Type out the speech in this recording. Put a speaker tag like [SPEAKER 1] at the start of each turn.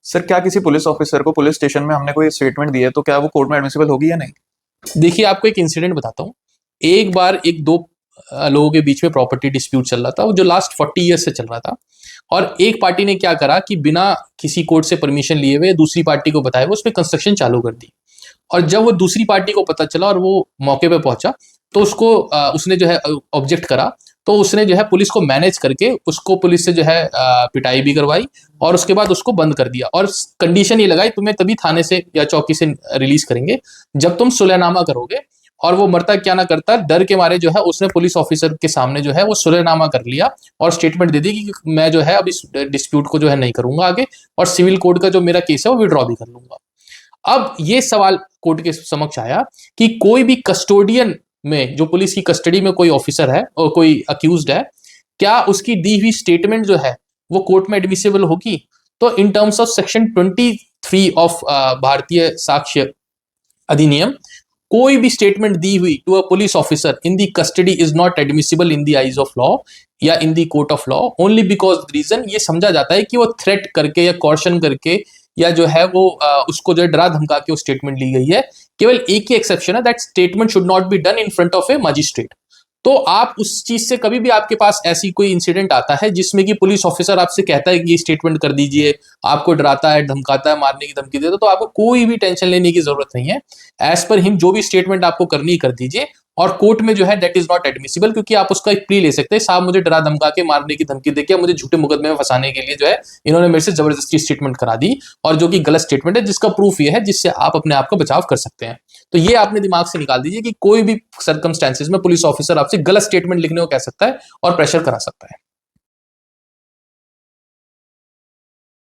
[SPEAKER 1] Sir क्या किसी police officer को पुलिस स्टेशन में हमने कोई स्टेटमेंट दी है तो क्या वो कोर्ट में एडमिसिबल होगी या नहीं?
[SPEAKER 2] देखिए, आपको एक इंसिडेंट बताता हूँ। एक बार एक दो लोगों के बीच में प्रॉपर्टी डिस्प्यूट चल रहा था, वो जो लास्ट 40 ईयर्स से चल रहा था। और एक पार्टी ने क्या करा कि बिना किसी कोर्ट से परमिशन लिए हुए दूसरी पार्टी को बताए हुए उस पर कंस्ट्रक्शन चालू कर दी। और जब वो दूसरी पार्टी को पता चला और वो मौके पे पहुंचा, तो उसने जो है ऑब्जेक्ट करा। तो उसने जो है पुलिस को मैनेज करके उसको पुलिस से जो है पिटाई भी करवाई, और उसके बाद उसको बंद कर दिया। और कंडीशन ये लगाई, तुम्हें तभी थाने से या चौकी से रिलीज करेंगे जब तुम सुलहनामा करोगे। और वो मरता क्या ना करता, डर के मारे जो है उसने पुलिस ऑफिसर के सामने जो है वो सुलहनामा कर लिया और स्टेटमेंट दे दी कि मैं जो है अब इस डिस्प्यूट को जो है नहीं करूंगा आगे, और सिविल कोर्ट का जो मेरा केस है वो विड्रॉ भी कर लूंगा। अब ये सवाल कोर्ट के समक्ष आया कि कोई भी कस्टोडियन में, जो पुलिस की कस्टडी में कोई ऑफिसर है और कोई अक्यूज्ड है, क्या उसकी दी हुई स्टेटमेंट जो है वो कोर्ट में एडमिसिबल होगी? तो in terms of section 23 of Bharatiya Sakshya Adhiniyam, कोई भी स्टेटमेंट दी हुई to a police officer in the custody is not admissible in the eyes of law या in the court of law, only because reason ये समझा जाता है कि वो थ्रेट करके या कॉशन करके या जो है वो उसको जो है डरा धमका के वो स्टेटमेंट ली गई है। केवल एक ही एक्सेप्शन है, that statement should not be done in front of A magistrate. तो आप उस चीज से कभी भी आपके पास ऐसी कोई इंसिडेंट आता है जिसमें कि पुलिस ऑफिसर आपसे कहता है कि ये स्टेटमेंट कर दीजिए, आपको डराता है, धमकाता है, मारने की धमकी देता है, तो आपको कोई भी टेंशन लेने की जरूरत नहीं है। एज पर हिम जो भी स्टेटमेंट आपको करनी कर दीजिए, और कोर्ट में जो है दैट इज नॉट एडमिसिबल, क्योंकि आप उसका एक प्ली ले सकते हैं, साहब मुझे डरा धमका के मारने की धमकी देके मुझे झूठे मुकदमे में फंसाने के लिए जो है इन्होंने मेरे से जबरदस्ती स्टेटमेंट करा दी, और जो कि गलत स्टेटमेंट है जिसका प्रूफ ये है जिससे आप अपने आप का बचाव कर सकते हैं। तो ये आपने दिमाग से निकाल दीजिए कि कोई भी सर्कमस्टेंसेस में पुलिस ऑफिसर आपसे गलत स्टेटमेंट लिखने को कह सकता है और प्रेशर करा सकता है।